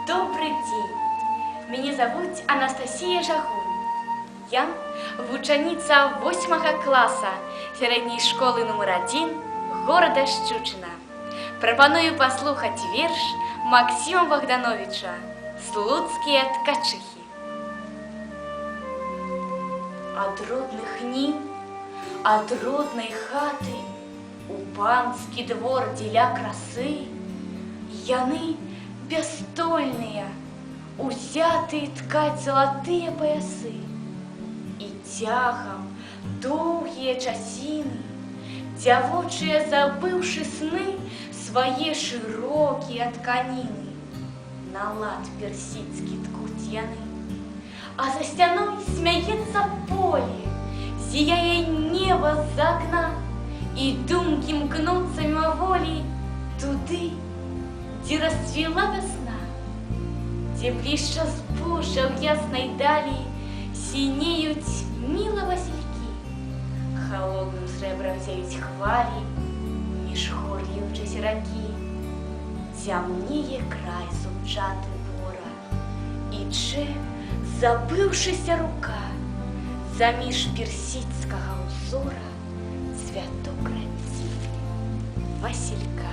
Добрый день. Меня зовут Анастасия Жагун. Я вучениця 8 класу середньої школи номер 1 города Щучина. Пропоную послухать вірш Максима Богдановича «Слуцкие ткачихи». От родных нив, от родной хаты у панский двор деля красы, яны бестольные, узятые ткать золотые поясы, и тягом долгие часины, девочие, забывши сны, свои широкие тканины на лад персидский ткут яны. А за стеной смеется поле, зияя небо за окна, и думки мкнутся мимо воли туды, где расцвела весна, где блища збожжя в ясной дали синеют мило васильки, холодным сребром зяють хвали між гор лівчись раки, тямніє край зубчатий бора, і че забившися рука заміж персидського узора цвяток родів Василька.